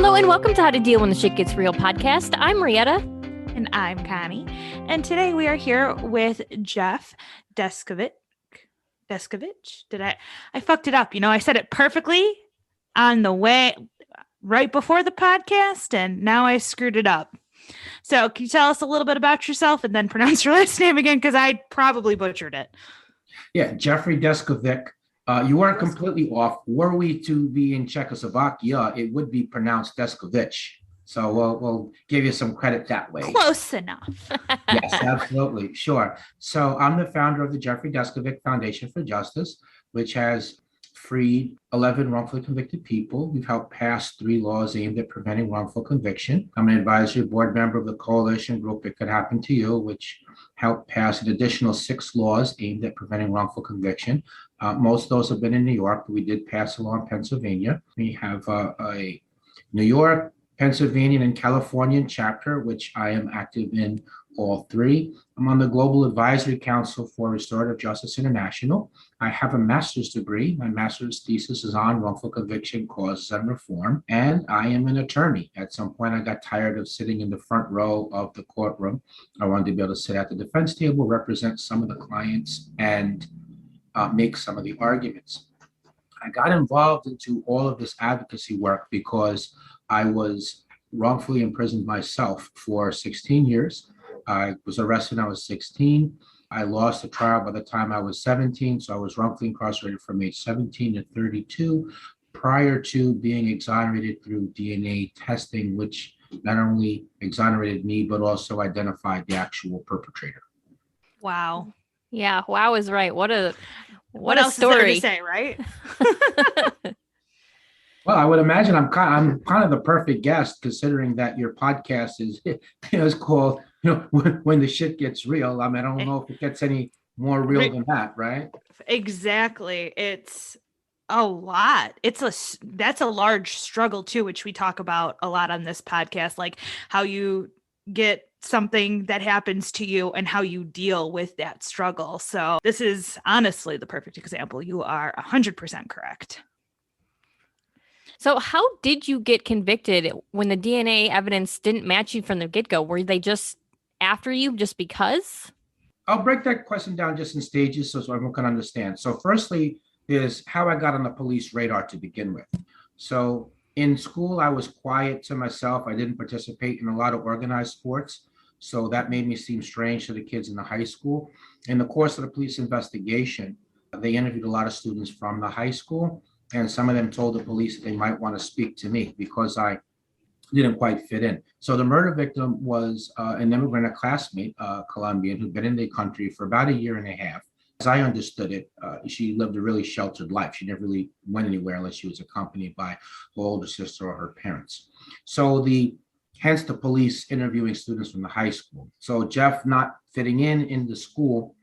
Hello and welcome to How to Deal When the Shit Gets Real podcast. I'm Marietta. And I'm Connie. And today we are here with Jeff Deskovic. Deskovic? I fucked it up. I said it perfectly on the way right before the podcast, and now I screwed it up. So can you tell us a little bit about yourself and then pronounce your last name again? Because I probably butchered it. Yeah, Jeffrey Deskovic. You weren't completely off. Were we to be in Czechoslovakia, it would be pronounced Deskovic. So we'll give you some credit that way. Close enough. Yes, absolutely. Sure. So I'm the founder of the Jeffrey Deskovic Foundation for Justice, which has freed 11 wrongfully convicted people. We've helped pass 3 laws aimed at preventing wrongful conviction. I'm an advisory board member of the coalition group It Could Happen to You, which helped pass an additional 6 laws aimed at preventing wrongful conviction. Most of those have been in New York, but we did pass a law in Pennsylvania. We have a New York, Pennsylvania, and Californian chapter, which I am active in all 3. I'm on the Global Advisory Council for Restorative Justice International. I have a master's degree. My master's thesis is on wrongful conviction, causes, and reform. And I am an attorney. At some point, I got tired of sitting in the front row of the courtroom. I wanted to be able to sit at the defense table, represent some of the clients, and make some of the arguments. I got involved into all of this advocacy work because I was wrongfully imprisoned myself for 16 years. I was arrested when I was 16. I lost a trial by the time I was 17, so I was wrongfully incarcerated from age 17 to 32 prior to being exonerated through DNA testing, which not only exonerated me, but also identified the actual perpetrator. Wow. Yeah, wow is right. What a else story. Is there to say, right? Well, I would imagine I'm kind of the perfect guest, considering that your podcast is is called when the shit gets real. I mean, I don't know if it gets any more real than that, right? Exactly. It's a lot. That's a large struggle too, which we talk about a lot on this podcast, like how you get something that happens to you and how you deal with that struggle. So this is honestly the perfect example. You are 100% correct. So how did you get convicted when the DNA evidence didn't match you from the get-go? Were they just after you just because? I'll break that question down just in stages so everyone can understand. So firstly is how I got on the police radar to begin with. So in school, I was quiet to myself. I didn't participate in a lot of organized sports. So that made me seem strange to the kids in the high school. In the course of the police investigation, they interviewed a lot of students from the high school, and some of them told the police that they might want to speak to me because I didn't quite fit in. So the murder victim was an immigrant, a classmate, Colombian, who'd been in the country for about a year and a half. As I understood it, she lived a really sheltered life. She never really went anywhere unless she was accompanied by her older sister or her parents. So hence the police interviewing students from the high school. So Jeff not fitting in the school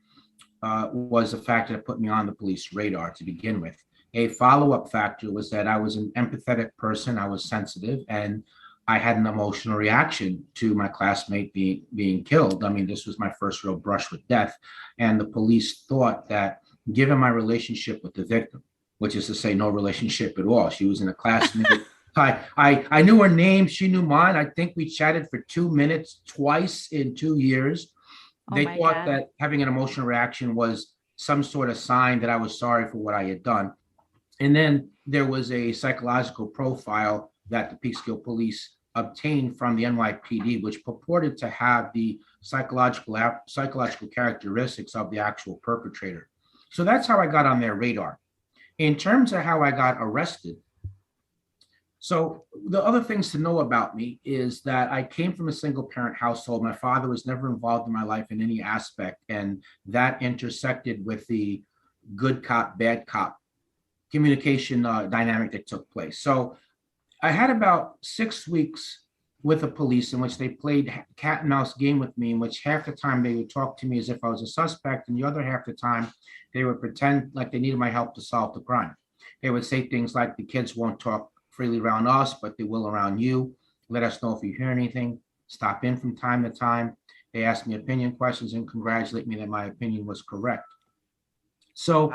was a factor that put me on the police radar to begin with. A follow-up factor was that I was an empathetic person. I was sensitive, and I had an emotional reaction to my classmate being killed. I mean, this was my first real brush with death. And the police thought that given my relationship with the victim, which is to say no relationship at all, she was in a classmate. I knew her name. She knew mine. I think we chatted for 2 minutes twice in 2 years. They thought that having an emotional reaction was some sort of sign that I was sorry for what I had done. And then there was a psychological profile that the Peekskill police obtained from the NYPD, which purported to have the psychological characteristics of the actual perpetrator. So that's how I got on their radar. In terms of how I got arrested, so the other things to know about me is that I came from a single parent household. My father was never involved in my life in any aspect, and that intersected with the good cop, bad cop communication dynamic that took place. So I had about 6 weeks with the police in which they played cat and mouse game with me, in which half the time they would talk to me as if I was a suspect, and the other half the time they would pretend like they needed my help to solve the crime. They would say things like, the kids won't talk freely around us, but they will around you. Let us know if you hear anything. Stop in from time to time. They asked me opinion questions and congratulate me that my opinion was correct. So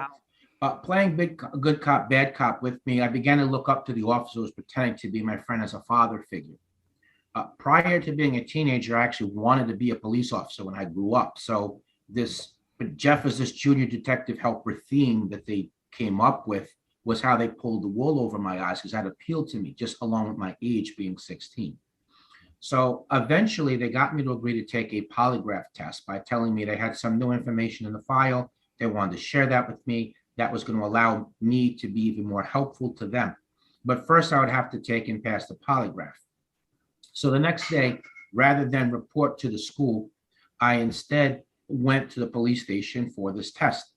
Playing good cop, bad cop with me, I began to look up to the officer who was pretending to be my friend as a father figure. Prior to being a teenager, I actually wanted to be a police officer when I grew up. So this, but Jeff is this junior detective helper theme that they came up with was how they pulled the wool over my eyes because that appealed to me just along with my age being 16. So eventually they got me to agree to take a polygraph test by telling me they had some new information in the file. They wanted to share that with me. That was going to allow me to be even more helpful to them. But first I would have to take and pass the polygraph. So the next day, rather than report to the school, I instead went to the police station for this test.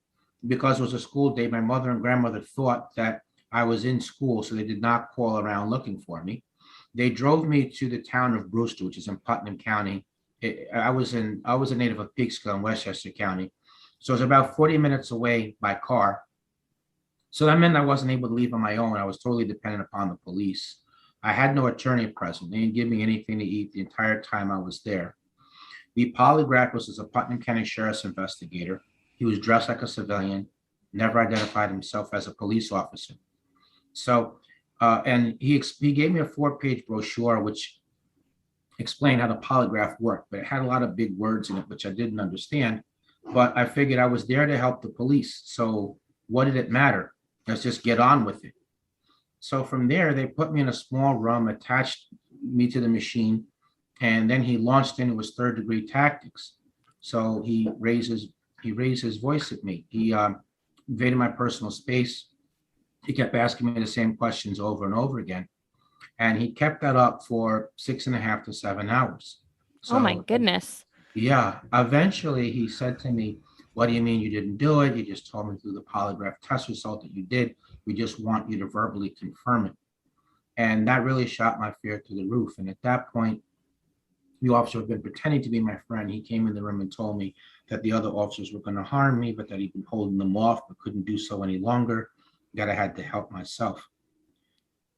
Because it was a school day, my mother and grandmother thought that I was in school, so they did not call around looking for me. They drove me to the town of Brewster, which is in Putnam County. I was a native of Peekskill in Westchester County. So it was about 40 minutes away by car. So that meant I wasn't able to leave on my own. I was totally dependent upon the police. I had no attorney present. They didn't give me anything to eat the entire time I was there. The polygraph was as a Putnam County Sheriff's investigator. He was dressed like a civilian, never identified himself as a police officer. So, and he gave me a 4-page brochure which explained how the polygraph worked, but it had a lot of big words in it, which I didn't understand. But I figured I was there to help the police. So what did it matter? Let's just get on with it. So from there, they put me in a small room, attached me to the machine, and then he launched into his third-degree tactics. So he raised his voice at me. He invaded my personal space. He kept asking me the same questions over and over again. And he kept that up for 6.5 to 7 hours. So, Oh my goodness. yeah, eventually he said to me, "What do you mean you didn't do it? You just told me through the polygraph test result that you did. We just want you to verbally confirm it." And that really shot my fear through the roof. And at that point, the officer had been pretending to be my friend. He came in the room and told me that the other officers were going to harm me, but that he'd been holding them off, but couldn't do so any longer, that I had to help myself.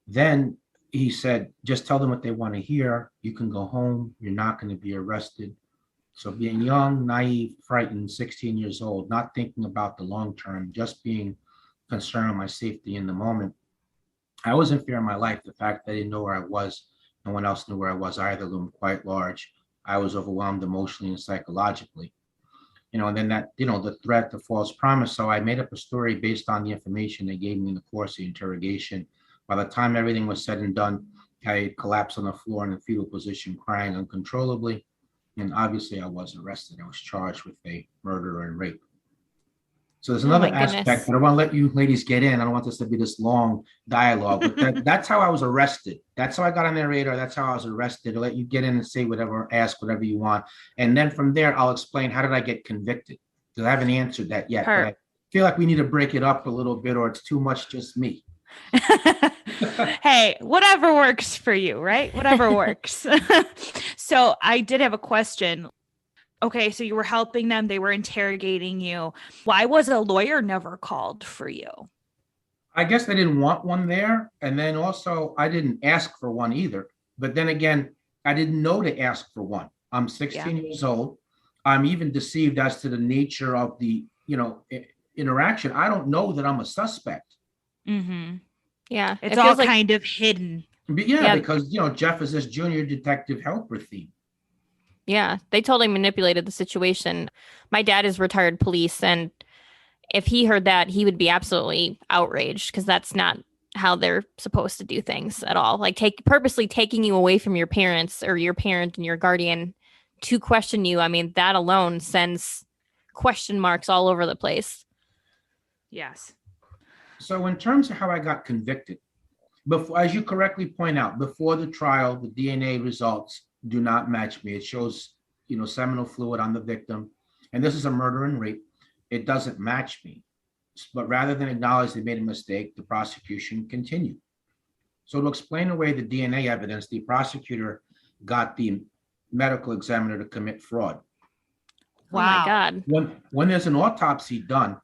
Then he said, "Just tell them what they want to hear. You can go home. You're not going to be arrested." So being young, naive, frightened, 16 years old, not thinking about the long term, just being concerned with my safety in the moment, I was in fear of my life. The fact that I didn't know where I was, no one else knew where I was either, loomed quite large. I was overwhelmed emotionally and psychologically. And then that, the threat, the false promise. So I made up a story based on the information they gave me in the course of the interrogation. By the time everything was said and done, I collapsed on the floor in a fetal position, crying uncontrollably. And obviously I was arrested. I was charged with a murder and rape. So there's Oh another my goodness. aspect, but I want to let you ladies get in. I don't want this to be this long dialogue, but that's how I was arrested. That's how I got on their radar. That's how I was arrested. I'll let you get in and say whatever, ask whatever you want. And then from there, I'll explain how did I get convicted? Because I haven't answered that yet, but I feel like we need to break it up a little bit or it's too much just me. Hey, whatever works for you, right? Whatever works. So I did have a question. Okay, so you were helping them. They were interrogating you. Why was a lawyer never called for you? I guess they didn't want one there. And then also I didn't ask for one either. But then again, I didn't know to ask for one. I'm 16 years old. I'm even deceived as to the nature of the, interaction. I don't know that I'm a suspect. Mm-hmm. Yeah. It's all kind of hidden. But yeah, because, Jeff is this junior detective helper theme. Yeah, they totally manipulated the situation. My dad is retired police, and if he heard that, he would be absolutely outraged because that's not how they're supposed to do things at all. Like purposely taking you away from your parents or your parent and your guardian to question you. I mean, that alone sends question marks all over the place. Yes. So in terms of how I got convicted, before, as you correctly point out, before the trial, the DNA results do not match me. It shows, seminal fluid on the victim. And this is a murder and rape. It doesn't match me. But rather than acknowledge they made a mistake, the prosecution continued. So to explain away the DNA evidence, the prosecutor got the medical examiner to commit fraud. Wow. Oh my God. When there's an autopsy done,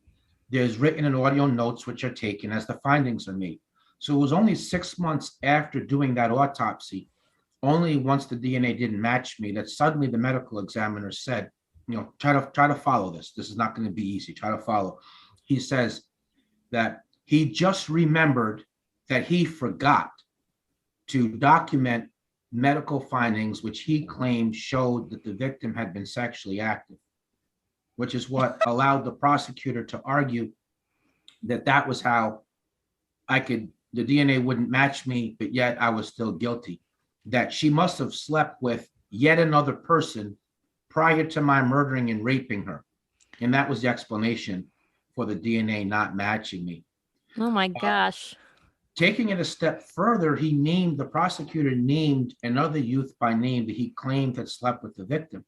there's written and audio notes which are taken as the findings are made. So it was only 6 months after doing that autopsy, only once the DNA didn't match me, that suddenly the medical examiner said, try to follow this. This is not going to be easy. Try to follow. He says, that he just remembered that he forgot to document medical findings, which he claimed showed that the victim had been sexually active, which is what allowed the prosecutor to argue that that was how the DNA wouldn't match me, but yet I was still guilty. That she must have slept with yet another person prior to my murdering and raping her. And that was the explanation for the DNA not matching me. Oh my gosh. Taking it a step further, the prosecutor named another youth by name that he claimed had slept with the victim,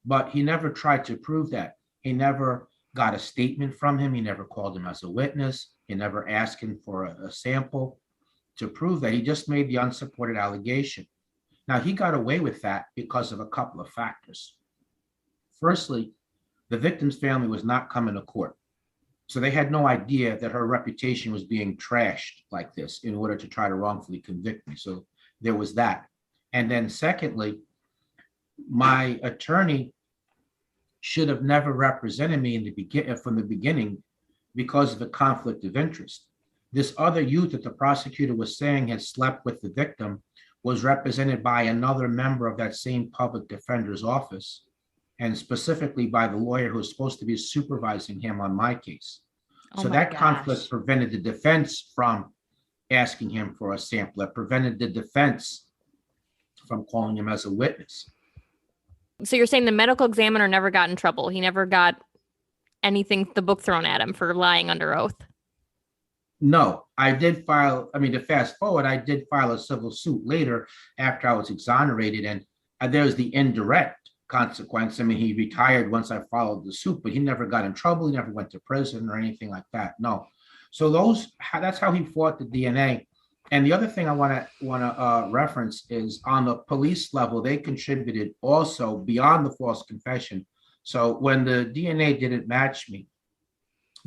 but he never tried to prove that. He never got a statement from him. He never called him as a witness. He never asked him for a sample to prove that. He just made the unsupported allegation. Now, he got away with that because of a couple of factors. Firstly, the victim's family was not coming to court. So they had no idea that her reputation was being trashed like this in order to try to wrongfully convict me. So there was that. And then secondly, my attorney should have never represented me from the beginning because of a conflict of interest. This other youth that the prosecutor was saying had slept with the victim was represented by another member of that same public defender's office, and specifically by the lawyer who was supposed to be supervising him on my case. So that conflict prevented the defense from asking him for a sample. It prevented the defense from calling him as a witness. So you're saying the medical examiner never got in trouble? He never got the book thrown at him for lying under oath? No, to fast forward, I did file a civil suit later after I was exonerated, and there's the indirect consequence. He retired once I followed the suit, but he never got in trouble. He never went to prison or anything like that. No. So that's how he fought the DNA. And the other thing I want to reference is on the police level, they contributed also beyond the false confession. So when the DNA didn't match me,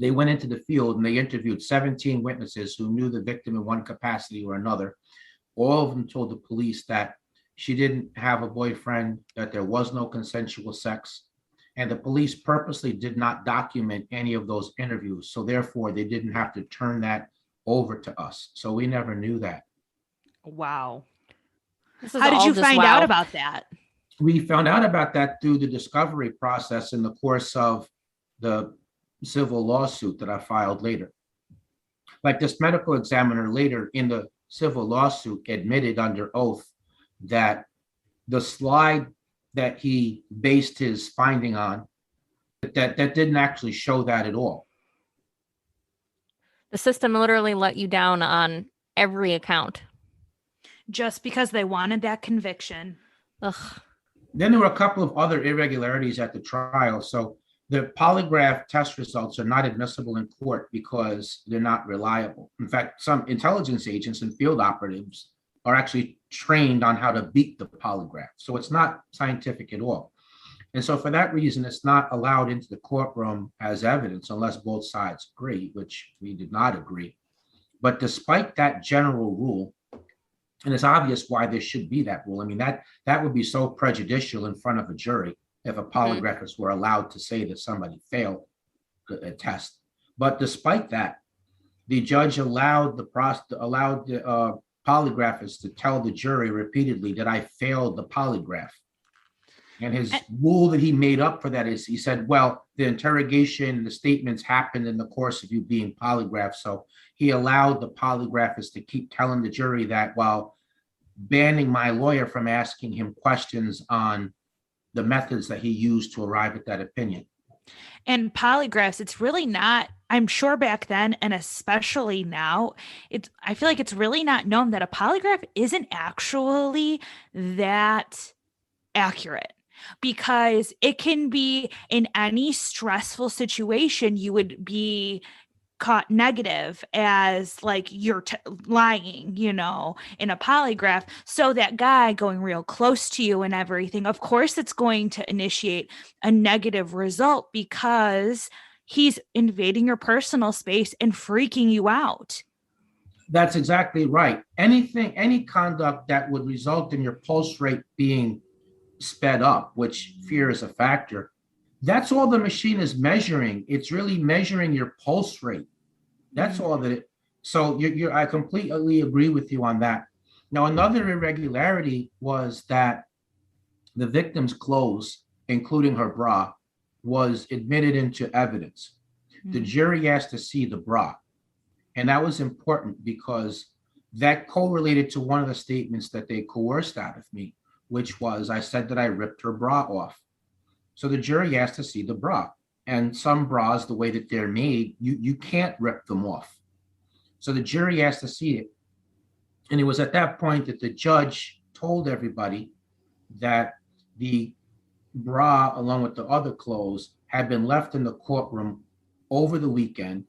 they went into the field and they interviewed 17 witnesses who knew the victim in one capacity or another. All of them told the police that she didn't have a boyfriend, that there was no consensual sex, and the police purposely did not document any of those interviews. So therefore, they didn't have to turn that over to us. So we never knew that. Wow. How did you find out about that? We found out about that through the discovery process in the course of the civil lawsuit that I filed later. Like this medical examiner later in the civil lawsuit admitted under oath that the slide that he based his finding on, that didn't actually show that at all. The system literally let you down on every account. Just because they wanted that conviction. Ugh. Then there were a couple of other irregularities at the trial. So the polygraph test results are not admissible in court because they're not reliable. In fact, some intelligence agents and field operatives are actually trained on how to beat the polygraph. So it's not scientific at all. And so for that reason, it's not allowed into the courtroom as evidence unless both sides agree, which we did not agree. But despite that general rule, and it's obvious why there should be that rule. That would be so prejudicial in front of a jury if a polygraphist were allowed to say that somebody failed a test. But despite that, the judge allowed the polygraphist to tell the jury repeatedly that I failed the polygraph. And his rule that he made up for that is he said, well, the interrogation, the statements happened in the course of you being polygraphed. So he allowed the polygraphist to keep telling the jury that while banning my lawyer from asking him questions on the methods that he used to arrive at that opinion. And polygraphs, it's really not, I'm sure back then, and especially now, I feel like it's really not known that a polygraph isn't actually that accurate, because it can be in any stressful situation, you would be caught negative as like you're lying, in a polygraph. So that guy going real close to you and everything, of course, it's going to initiate a negative result because he's invading your personal space and freaking you out. That's exactly right. Any conduct that would result in your pulse rate being sped up, which fear is a factor, that's all the machine is measuring. It's really measuring your pulse rate. That's all that it. So I completely agree with you on that. Now, another irregularity was that the victim's clothes, including her bra, was admitted into evidence. The jury asked to see the bra. And that was important because that correlated to one of the statements that they coerced out of me, which was I said that I ripped her bra off. So the jury asked to see the bra. And some bras, the way that they're made, you can't rip them off. So the jury asked to see it. And it was at that point that the judge told everybody that the bra, along with the other clothes, had been left in the courtroom over the weekend,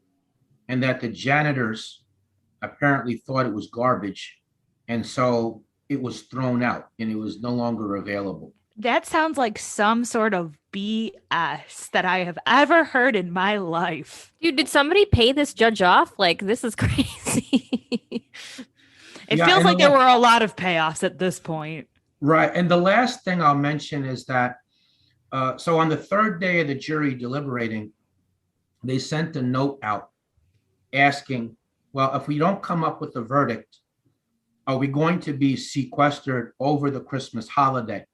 and that the janitors apparently thought it was garbage. And so it was thrown out and it was no longer available. That sounds like some sort of BS that I have ever heard in my life. Dude, did somebody pay this judge off? Like, this is crazy. It feels like there were a lot of payoffs at this point. Right. And the last thing I'll mention is that, so on the third day of the jury deliberating, they sent a note out asking, well, if we don't come up with a verdict, are we going to be sequestered over the Christmas holiday?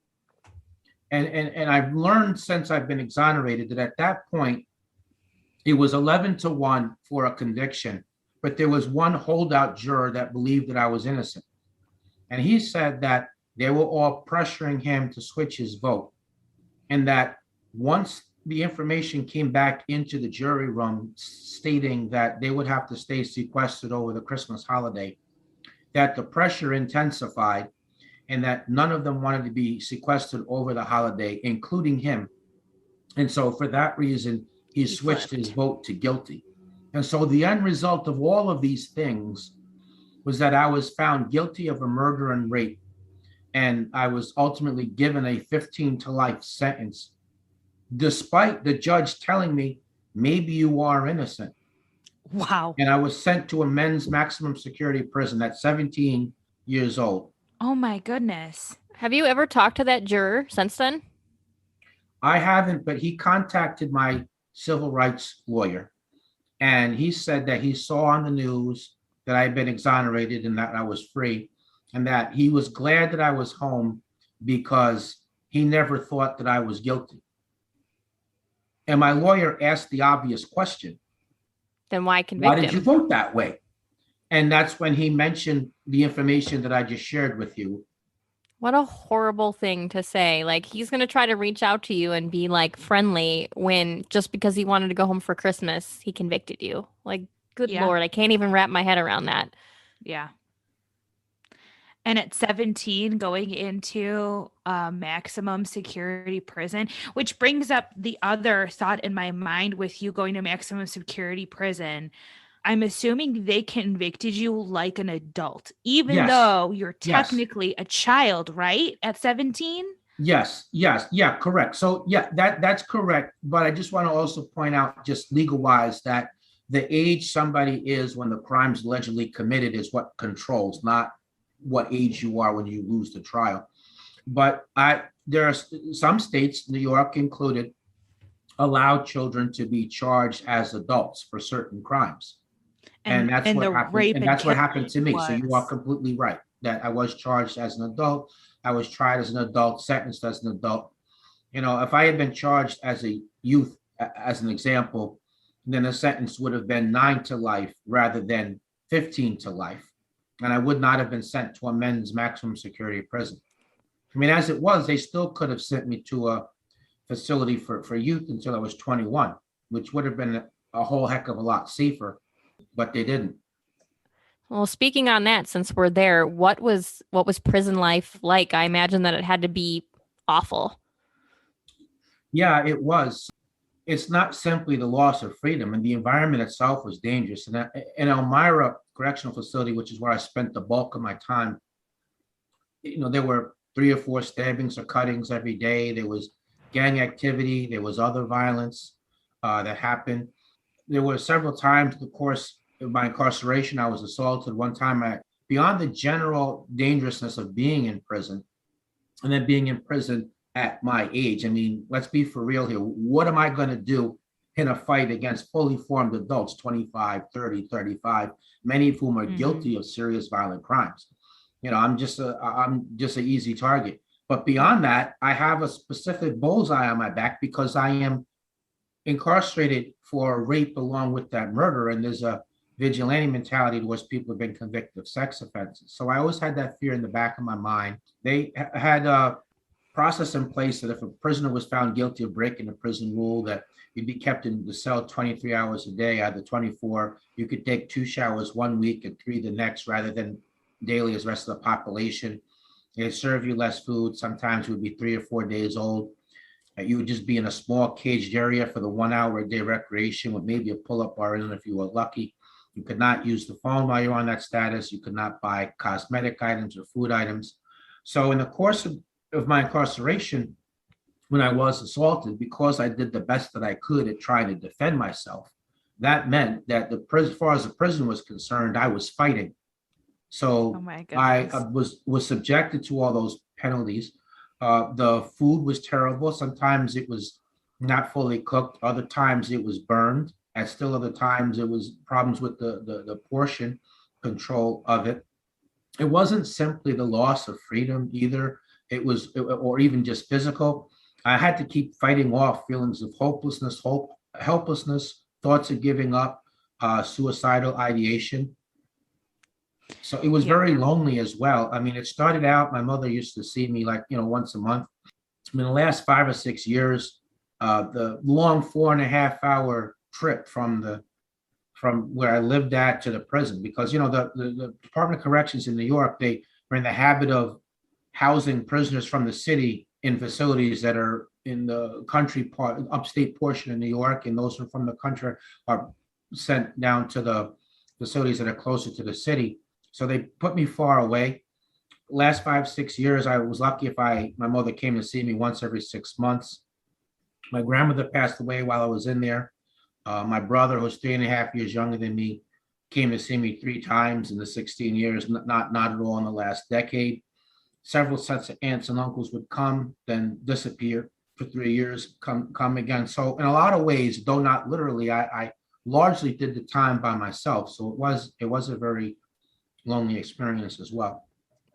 And I've learned since I've been exonerated that at that point, it was 11-1 for a conviction, but there was one holdout juror that believed that I was innocent. And he said that they were all pressuring him to switch his vote. And that once the information came back into the jury room stating that they would have to stay sequestered over the Christmas holiday, that the pressure intensified and that none of them wanted to be sequestered over the holiday, including him. And so for that reason, he switched his vote to guilty. And so the end result of all of these things was that I was found guilty of a murder and rape. And I was ultimately given a 15 to life sentence, despite the judge telling me, maybe you are innocent. Wow. And I was sent to a men's maximum security prison at 17 years old. Oh my goodness. Have you ever talked to that juror since then? I haven't, but he contacted my civil rights lawyer. And he said that he saw on the news that I had been exonerated and that I was free. And that he was glad that I was home because he never thought that I was guilty. And my lawyer asked the obvious question. Then why convict him? Why did you vote that way? And that's when he mentioned the information that I just shared with you. What a horrible thing to say. Like, he's going to try to reach out to you and be like friendly when just because he wanted to go home for Christmas, he convicted you. Like, good Lord, I can't even wrap my head around that. Yeah. And at 17, going into maximum security prison, which brings up the other thought in my mind with you going to maximum security prison. I'm assuming they convicted you like an adult, even though you're technically a child, right? At 17? Yes. Yeah, correct. So yeah, that's correct. But I just want to also point out, just legal wise, that the age somebody is when the crime's allegedly committed is what controls, not what age you are when you lose the trial. But there are some states, New York included, allow children to be charged as adults for certain crimes. And that's what happened. And that's what happened to me. So you are completely right that I was charged as an adult. I was tried as an adult, sentenced as an adult. You know, if I had been charged as a youth, as an example, then the sentence would have been 9 to life rather than 15 to life. And I would not have been sent to a men's maximum security prison. I mean, as it was, they still could have sent me to a facility for youth until I was 21, which would have been a whole heck of a lot safer, but they didn't. Well, speaking on that, since we're there, what was prison life like? I imagine that it had to be awful. Yeah, it was. It's not simply the loss of freedom, and the environment itself was dangerous. And in Elmira Correctional Facility, which is where I spent the bulk of my time, you know, there were 3 or 4 stabbings or cuttings every day. There was gang activity. There was other violence that happened. There were several times in the course of my incarceration, I was assaulted. One time, beyond the general dangerousness of being in prison, and then being in prison at my age. I mean, let's be for real here. What am I going to do in a fight against fully formed adults, 25, 30, 35, many of whom are guilty of serious violent crimes. I'm just an easy target. But beyond that, I have a specific bullseye on my back because I am incarcerated for rape along with that murder. And there's a vigilante mentality towards people who've been convicted of sex offenses. So I always had that fear in the back of my mind. They had a process in place that if a prisoner was found guilty of breaking the prison rule, that you'd be kept in the cell 23 hours a day, either 24. You could take 2 showers 1 week and 3 the next, rather than daily as the rest of the population. They serve you less food. Sometimes it would be 3 or 4 days old. You would just be in a small caged area for the 1 hour a day recreation with maybe a pull-up bar in it if you were lucky. You could not use the phone while you're on that status. You could not buy cosmetic items or food items. So in the course of my incarceration, when I was assaulted, because I did the best that I could at trying to defend myself, that meant that as far as the prison was concerned, I was fighting. So I was subjected to all those penalties. The food was terrible. Sometimes it was not fully cooked. Other times it was burned. And still other times it was problems with the portion control of it. It wasn't simply the loss of freedom either. Or even just physical. I had to keep fighting off feelings of hopelessness, helplessness, thoughts of giving up, suicidal ideation. So it was very lonely as well. I mean, it started out, my mother used to see me once a month. In the last 5 or 6 years, the long 4.5 hour trip from where I lived at to the prison, because, the Department of Corrections in New York, they were in the habit of housing prisoners from the city in facilities that are in the country part, upstate portion of New York, and those from the country are sent down to the facilities that are closer to the city. So they put me far away. Last 5, 6 years, I was lucky if my mother came to see me once every 6 months. My grandmother passed away while I was in there. My brother, who's 3.5 years younger than me, came to see me 3 times in the 16 years, not at all in the last decade. Several sets of aunts and uncles would come, then disappear for 3 years, come again. So in a lot of ways, though not literally, I largely did the time by myself. So it was a very lonely experience as well.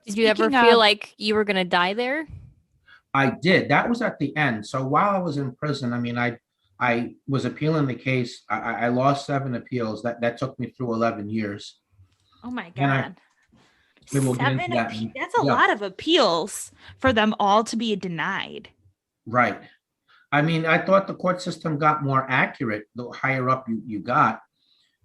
Did you ever feel like you were going to die there? I did. That was at the end. So while I was in prison, I mean, I was appealing the case. I lost 7 appeals. That took me through 11 years. Oh my God. We'll get into that. That's a lot of appeals for them all to be denied. Right. I mean, I thought the court system got more accurate the higher up you got.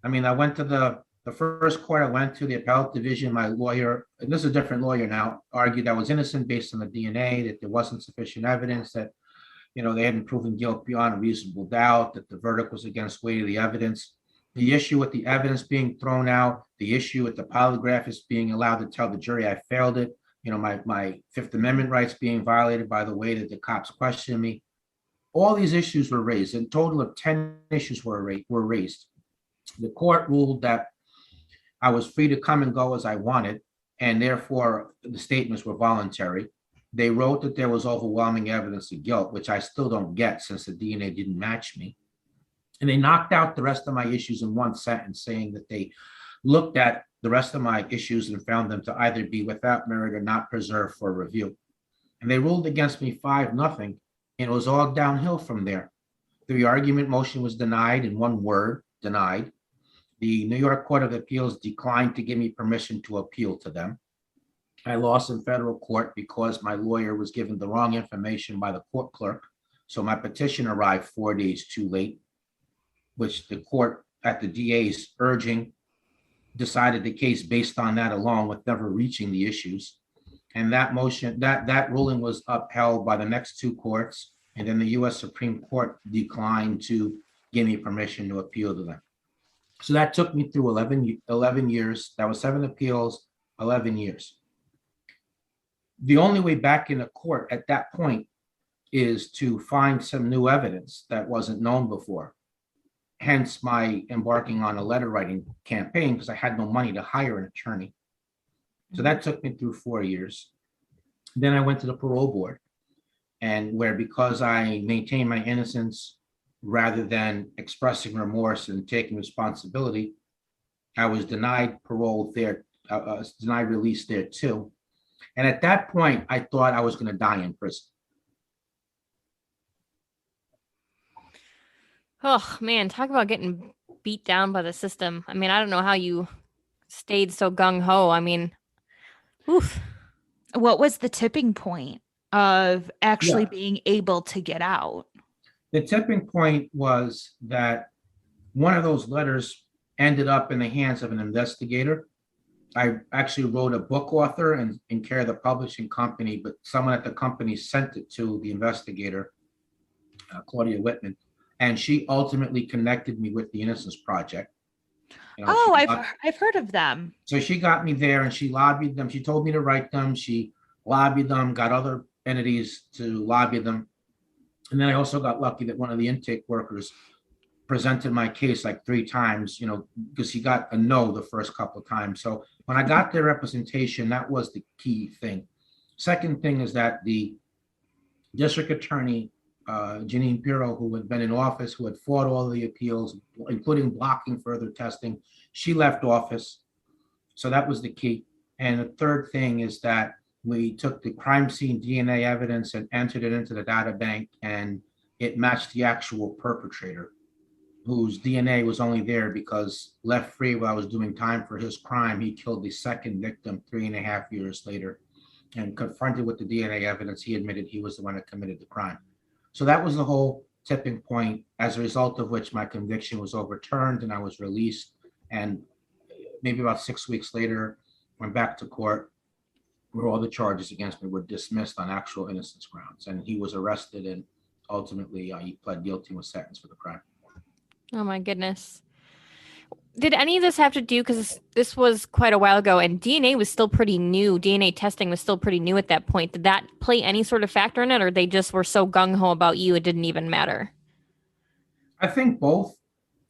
I mean, I went to the first court I went to, the appellate division. My lawyer, and this is a different lawyer now, argued I was innocent based on the DNA, that there wasn't sufficient evidence, that they hadn't proven guilt beyond a reasonable doubt, that the verdict was against weight of the evidence. The issue with the evidence being thrown out, the issue with the polygraphist being allowed to tell the jury I failed it, my Fifth Amendment rights being violated by the way that the cops questioned me. All these issues were raised. A total of 10 issues were raised. The court ruled that I was free to come and go as I wanted, and therefore the statements were voluntary. They wrote that there was overwhelming evidence of guilt, which I still don't get since the DNA didn't match me. And they knocked out the rest of my issues in one sentence, saying that they looked at the rest of my issues and found them to either be without merit or not preserved for review. And they ruled against me 5-0, and it was all downhill from there. The re-argument motion was denied in one word, denied. The New York Court of Appeals declined to give me permission to appeal to them. I lost in federal court because my lawyer was given the wrong information by the court clerk. So my petition arrived 4 days too late, which the court, at the DA's urging, decided the case based on that alone, with never reaching the issues. And that motion, that ruling was upheld by the next 2 courts. And then the US Supreme Court declined to give me permission to appeal to them. So that took me through 11 years. That was 7 appeals, 11 years. The only way back in the court at that point is to find some new evidence that wasn't known before. Hence my embarking on a letter writing campaign, because I had no money to hire an attorney. So that took me through 4 years. Then I went to the parole board, and because I maintained my innocence, rather than expressing remorse and taking responsibility, I was denied parole there, denied release there too. And at that point, I thought I was going to die in prison. Oh man, talk about getting beat down by the system. I mean, I don't know how you stayed so gung ho. I mean, oof. What was the tipping point of actually Yeah. being able to get out? The tipping point was that one of those letters ended up in the hands of an investigator. I actually wrote a book author and in care of the publishing company, but someone at the company sent it to the investigator, Claudia Whitman, and she ultimately connected me with the Innocence Project. You know, Oh, she I've heard of them. So she got me there and she lobbied them. She told me to write them. She lobbied them, got other entities to lobby them. And then I also got lucky that one of the intake workers presented my case like 3 times, you know, because he got a no the first couple of times. So when I got their representation, that was the key thing. Second thing is that the district attorney, Janine Pirro, who had been in office, who had fought all the appeals, including blocking further testing, she left office. So that was the key. And the third thing is that we took the crime scene DNA evidence and entered it into the data bank, and it matched the actual perpetrator, whose DNA was only there because left free while I was doing time for his crime, he killed the second victim 3.5 years later. And confronted with the DNA evidence, he admitted he was the one that committed the crime. So that was the whole tipping point, as a result of which my conviction was overturned and I was released. And maybe about 6 weeks later, went back to court where all the charges against me were dismissed on actual innocence grounds. And he was arrested and ultimately he pled guilty and was sentenced for the crime. Oh my goodness. Did any of this have to do, because this was quite a while ago and DNA was still pretty new, DNA testing was still pretty new at that point. Did that play any sort of factor in it, or they just were so gung-ho about you it didn't even matter? I think both.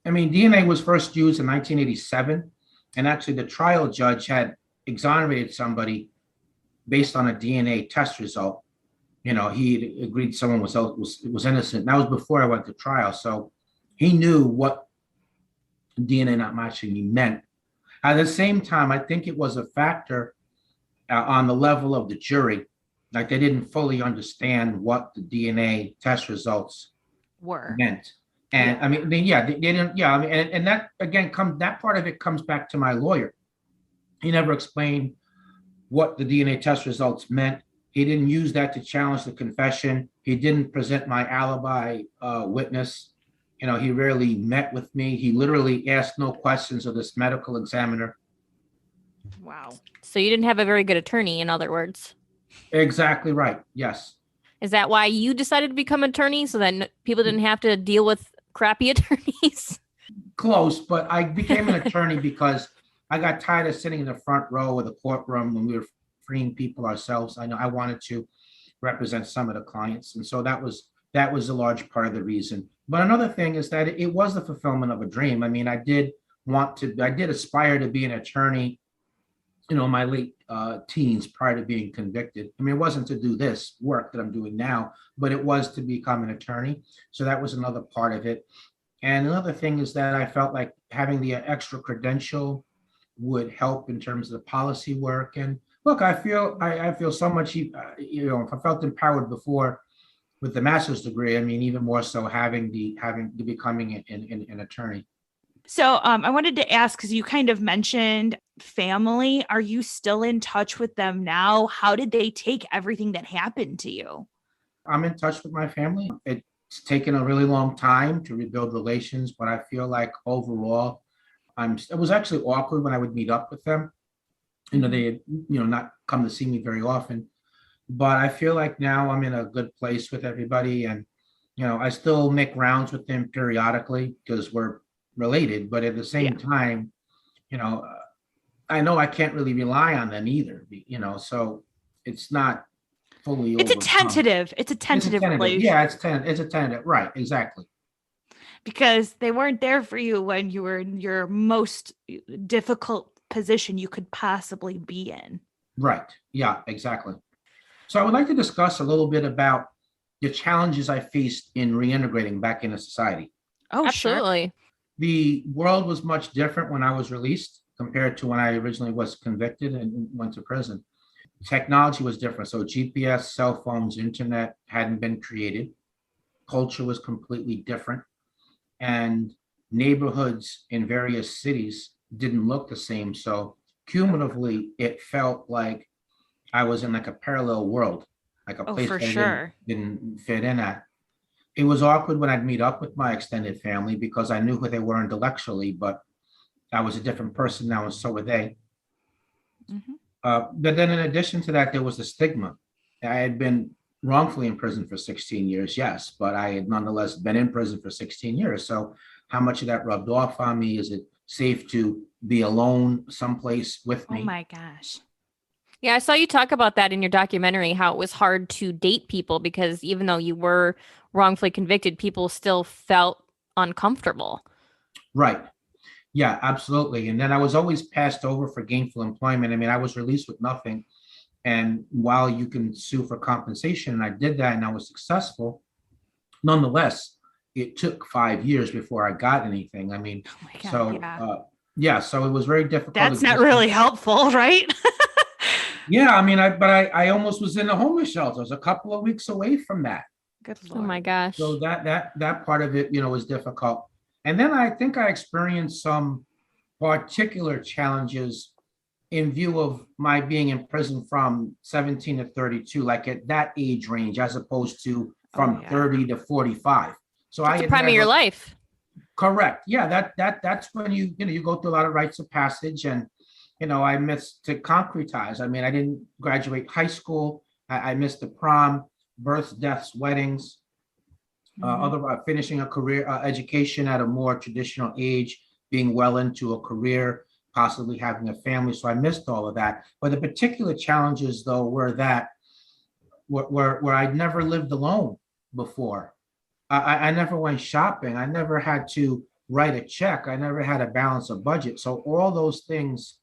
I mean, DNA was first used in 1987, and actually the trial judge had exonerated somebody based on a DNA test result. You know, he agreed someone was innocent. That was before I went to trial, so he knew what DNA not matching me meant. At the same time, I think it was a factor on the level of the jury. Like they didn't fully understand what the DNA test results meant. And I mean, they didn't, I mean, and that again that part of it comes back to my lawyer. He never explained what the DNA test results meant. He didn't use that to challenge the confession. He didn't present my alibi witness. You know, he rarely met with me. He literally asked no questions of this medical examiner. Wow. So you didn't have a very good attorney, in other words. Exactly right. Yes. Is that why you decided to become an attorney, so that people didn't have to deal with crappy attorneys? Close, but I became an attorney because I got tired of sitting in the front row of the courtroom when we were freeing people ourselves. I know I wanted to represent some of the clients, and so that was a large part of the reason. But another thing is that it was the fulfillment of a dream. I mean, I did aspire to be an attorney, you know, in my late teens prior to being convicted. I mean, it wasn't to do this work that I'm doing now, but it was to become an attorney. So that was another part of it. And another thing is that I felt like having the extra credential would help in terms of the policy work. And look, I feel so much, you know, if I felt empowered before with the master's degree, I mean, even more so becoming an attorney. So I wanted to ask, because you kind of mentioned family, are you still in touch with them now? How did they take everything that happened to you? I'm in touch with my family. It's taken a really long time to rebuild relations, but I feel like overall, it was actually awkward when I would meet up with them. You know, they had, you know, not come to see me very often, but I feel like now I'm in a good place with everybody. And, you know, I still make rounds with them periodically because we're related, but at the same time, you know I can't really rely on them either, you know, so it's not fully It's a tentative relationship. Yeah, it's a tentative, right? Exactly. Because they weren't there for you when you were in your most difficult position you could possibly be in. Right. Yeah, exactly. So I would like to discuss a little bit about the challenges I faced in reintegrating back into society. Oh, sure. Absolutely. The world was much different when I was released compared to when I originally was convicted and went to prison. Technology was different. So GPS, cell phones, internet hadn't been created. Culture was completely different. And neighborhoods in various cities didn't look the same. So cumulatively, it felt like I was in like a parallel world, like a Oh, place for that I sure. didn't fit in at. It was awkward when I'd meet up with my extended family because I knew who they were intellectually, but I was a different person now, and so were they. Mhm. But then in addition to that, there was the stigma. I had been wrongfully in prison for 16 years, yes, but I had nonetheless been in prison for 16 years. So how much of that rubbed off on me? Is it safe to be alone someplace with Oh me? my gosh. Yeah, I saw you talk about that in your documentary, how it was hard to date people because even though you were wrongfully convicted, people still felt uncomfortable. Right. Yeah, absolutely. And then I was always passed over for gainful employment. I mean, I was released with nothing. And while you can sue for compensation, and I did that and I was successful, nonetheless, it took 5 years before I got anything. I mean, Oh my God. so Yeah. yeah, so it was very difficult. That's not really helpful, right? Yeah, I mean, I almost was in a homeless shelter. I was a couple of weeks away from that. Good Oh Lord. my gosh. So that part of it, was difficult. And then I think I experienced some particular challenges in view of my being in prison from 17 to 32, like at that age range, as opposed to from yeah. 30 to 45. So That's the prime of your life. Correct. Yeah, that's when you go through a lot of rites of passage, and I missed to concretize. I mean, I didn't graduate high school. I missed the prom, births, deaths, weddings, other finishing a career education at a more traditional age, being well into a career, possibly having a family. So I missed all of that. But the particular challenges, though, were that where I'd never lived alone before. I never went shopping. I never had to write a check. I never had to balance a budget. So all those things,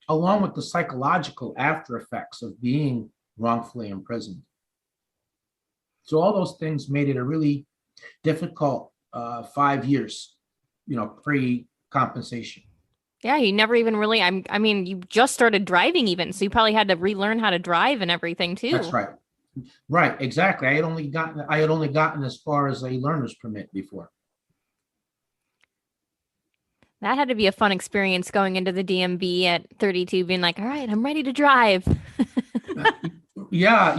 along with the psychological after effects of being wrongfully imprisoned. So all those things made it a really difficult 5 years, pre-compensation. Yeah, you never even really, I mean, you just started driving even, so you probably had to relearn how to drive and everything too. That's right. Right, exactly. I had only gotten as far as a learner's permit before. That had to be a fun experience going into the DMV at 32, being like, all right, I'm ready to drive. Yeah,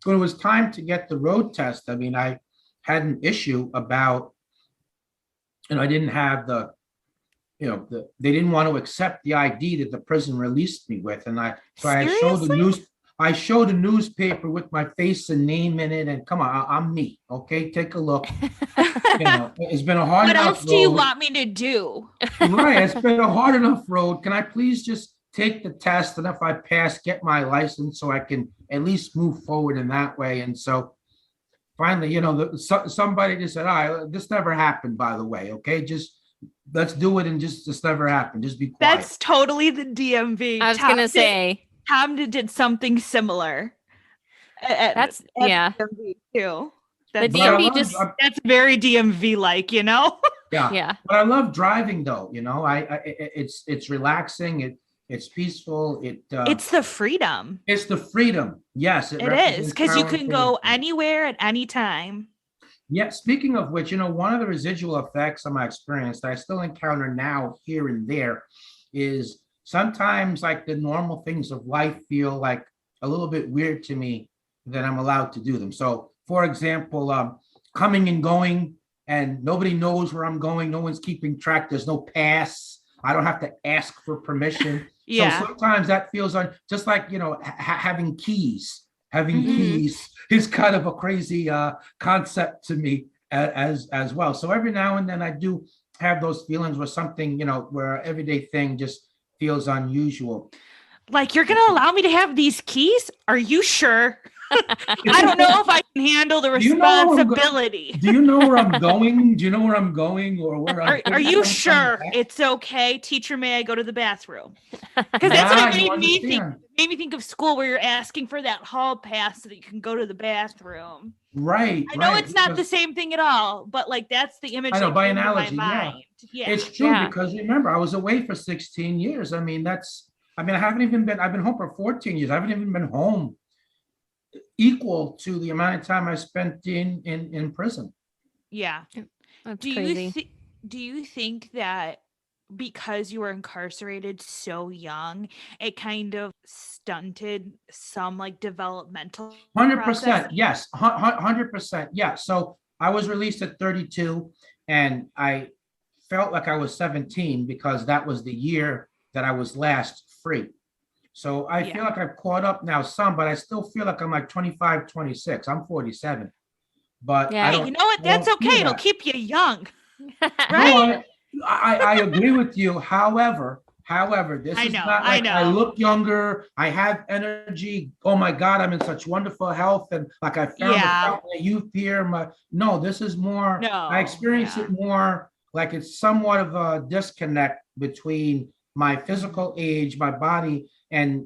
when it was time to get the road test, I mean, I had an issue about, I didn't have they didn't want to accept the ID that the prison released me with. And I showed the newspaper with my face and name in it, and come on, I'm me. Okay, take a look. It's been a hard What enough else do you road. want me to do? Right, it's been a hard enough road. Can I please just take the test, and if I pass, get my license so I can at least move forward in that way? And so finally, somebody just said, all right, this never happened, by the way. Okay, just let's do it, and just never happened. Just be quiet. That's totally the DMV. I was going to say. Tom did something similar. That's at DMV too. The DMV that's very DMV like, Yeah. But I love driving though. It's relaxing. It's peaceful. It's the freedom. It's the freedom. Yes, it is, because you can go anywhere at any time. Yeah. Speaking of which, one of the residual effects of my experience that I still encounter now here and there is sometimes like the normal things of life feel like a little bit weird to me that I'm allowed to do them. So for example, coming and going, and nobody knows where I'm going. No one's keeping track. There's no pass. I don't have to ask for permission. Yeah. So sometimes that feels just like, having keys. Having keys is kind of a crazy concept to me as well. So every now and then I do have those feelings where something, where an everyday thing just feels unusual. Like, you're going to allow me to have these keys? Are you sure? I don't know if I can handle the Do you know where I'm responsibility. Do you know where I'm going? Do you know where I'm going, or where I'm Are you coming sure back? it's okay? Teacher, may I go to the bathroom? Because that's what it You made me think. understand. Made me think of school where you're asking for that hall pass so that you can go to the bathroom. Right, I know right. it's not the because- same thing at all, but like that's the image I know, that by came to my analogy, yeah. mind. Yeah. It's true Yeah. because remember, I was away for 16 years. I mean, I've been home for 14 years. I haven't even been home equal to the amount of time I spent in prison. Yeah. That's Do crazy. you do you think that because you were incarcerated so young, it kind of stunted some like developmental process? 100%, yes. 100%, yeah. So I was released at 32, and I felt like I was 17 because that was the year that I was last free. So I feel Yeah. like I've caught up now some, but I still feel like I'm like 25, 26. I'm 47, but Yeah. I Hey, don't, you know what? I That's don't feel okay. It'll that. keep you young. No, Right? I agree with you. However, this I is know, not I like I know. look younger. I have energy. Oh my God, I'm in such wonderful health, and like I found the Yeah. fountain of youth here. No, this is more. I No. experience Yeah. it more like it's somewhat of a disconnect between my physical age, my body, and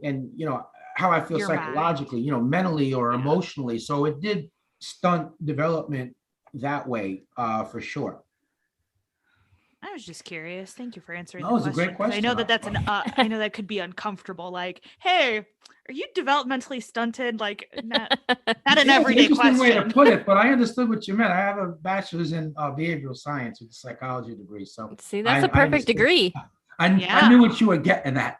how I feel Your mind. psychologically, mentally or Yeah. emotionally. So it did stunt development that way, for sure. I was just curious. Thank you for answering No, the it's a great question. 'Cause I know question. that that's I know that could be uncomfortable. Like, hey, are you developmentally stunted? Like, not an Yeah, it's an everyday interesting way to question. put it, but I understood what you meant. I have a bachelor's in behavioral science with a psychology degree, so See, that's a I perfect understood. degree. I Yeah. knew what you were getting at.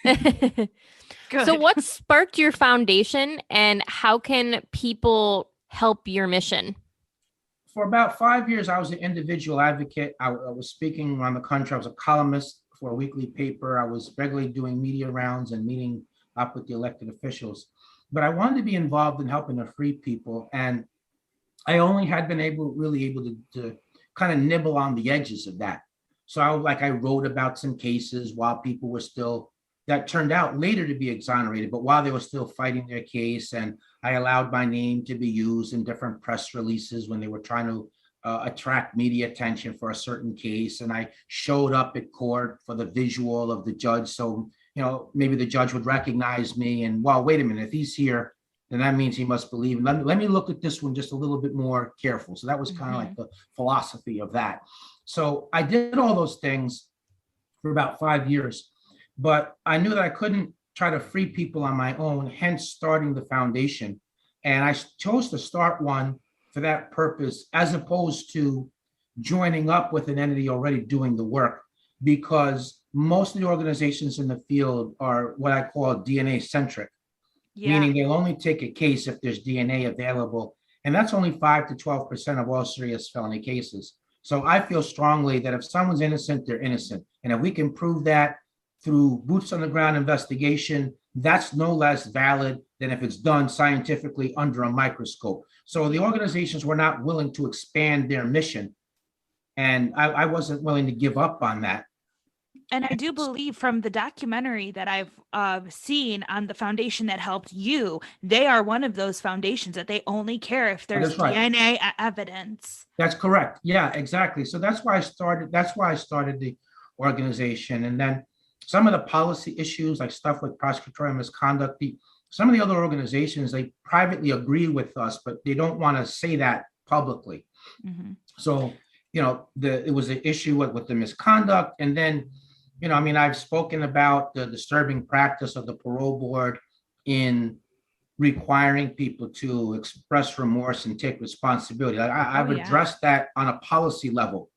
Good. So, what sparked your foundation, and how can people help your mission? For about 5 years, I was an individual advocate. I was speaking around the country. I was a columnist for a weekly paper. I was regularly doing media rounds and meeting up with the elected officials. But I wanted to be involved in helping to free people, and I only had been really able to kind of nibble on the edges of that. So I wrote about some cases while people were still, that turned out later to be exonerated, but while they were still fighting their case, and I allowed my name to be used in different press releases when they were trying to attract media attention for a certain case. And I showed up at court for the visual of the judge. So, maybe the judge would recognize me and, well, wait a minute, if he's here, then that means he must believe. And let me look at this one just a little bit more careful. So that was kind of like the philosophy of that. So I did all those things for about 5 years, but I knew that I couldn't try to free people on my own, hence starting the foundation. And I chose to start one for that purpose, as opposed to joining up with an entity already doing the work, because most of the organizations in the field are what I call DNA centric, Yeah. meaning they'll only take a case if there's DNA available. And that's only 5 to 12% of all serious felony cases. So I feel strongly that if someone's innocent, they're innocent. And if we can prove that through boots on the ground investigation, that's no less valid than if it's done scientifically under a microscope. So the organizations were not willing to expand their mission. And I wasn't willing to give up on that. And I do believe from the documentary that I've seen on the foundation that helped you, they are one of those foundations that they only care if there's That's right. DNA evidence. That's correct. Yeah, exactly. So that's why I started the organization. And then some of the policy issues, like stuff like prosecutorial misconduct, some of the other organizations, they privately agree with us, but they don't want to say that publicly. Mm-hmm. So, it was an issue with the misconduct. And then, I've spoken about the disturbing practice of the parole board in requiring people to express remorse and take responsibility. I've addressed that on a policy level.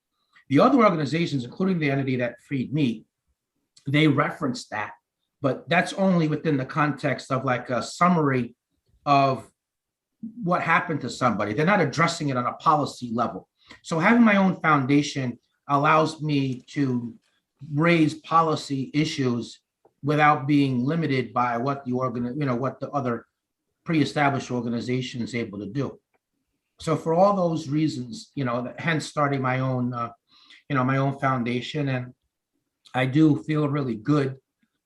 The other organizations, including the entity that freed me, they reference that, but that's only within the context of like a summary of what happened to somebody. They're not addressing it on a policy level. So having my own foundation allows me to raise policy issues without being limited by what the other pre-established organization is able to do. So for all those reasons, hence starting my own, my own foundation. And I do feel really good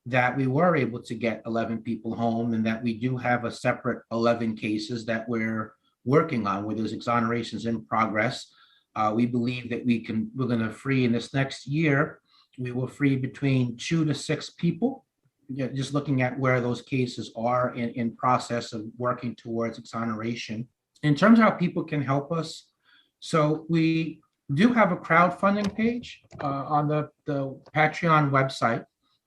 that we were able to get 11 people home, and that we do have a separate 11 cases that we're working on where there's exonerations in progress. We believe that we're going to free in this next year, we will free between 2 to 6 people. Just looking at where those cases are in process of working towards exoneration. In terms of how people can help us, so we do have a crowdfunding page on the Patreon website,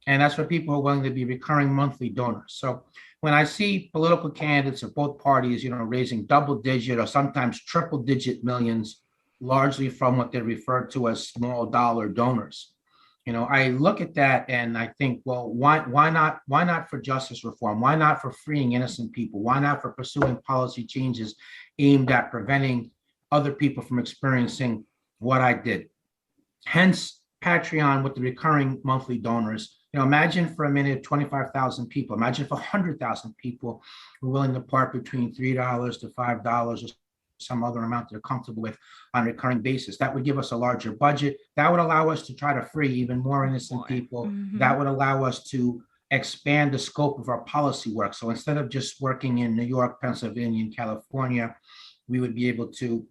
and that's for people who are willing to be recurring monthly donors. So when I see political candidates of both parties, raising double-digit or sometimes triple-digit millions, largely from what they refer to as small dollar donors, I look at that and I think, well, why not for justice reform? Why not for freeing innocent people? Why not for pursuing policy changes aimed at preventing other people from experiencing what I did? Hence, Patreon with the recurring monthly donors. Imagine for a minute 25,000 people. Imagine if 100,000 people were willing to part between $3 to $5 or some other amount they're comfortable with on a recurring basis. That would give us a larger budget. That would allow us to try to free even more innocent people. Mm-hmm. That would allow us to expand the scope of our policy work. So instead of just working in New York, Pennsylvania, and California, we would be able to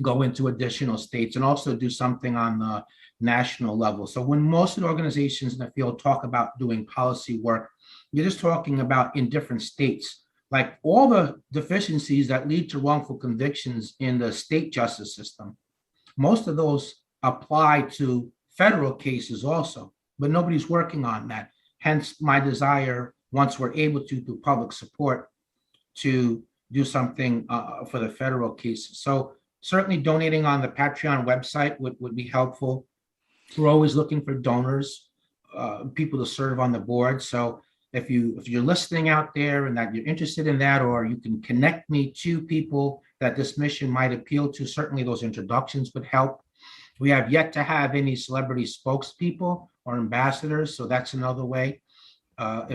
go into additional states and also do something on the national level. So when most of the organizations in the field talk about doing policy work, you're just talking about in different states. Like all the deficiencies that lead to wrongful convictions in the state justice system, most of those apply to federal cases also, but nobody's working on that. Hence my desire, once we're able to, through public support, to do something for the federal cases. So certainly donating on the Patreon website would be helpful. We're always looking for donors, people to serve on the board. So if you're listening out there and that you're interested in that, or you can connect me to people that this mission might appeal to, certainly those introductions would help. We have yet to have any celebrity spokespeople or ambassadors, so that's another way. And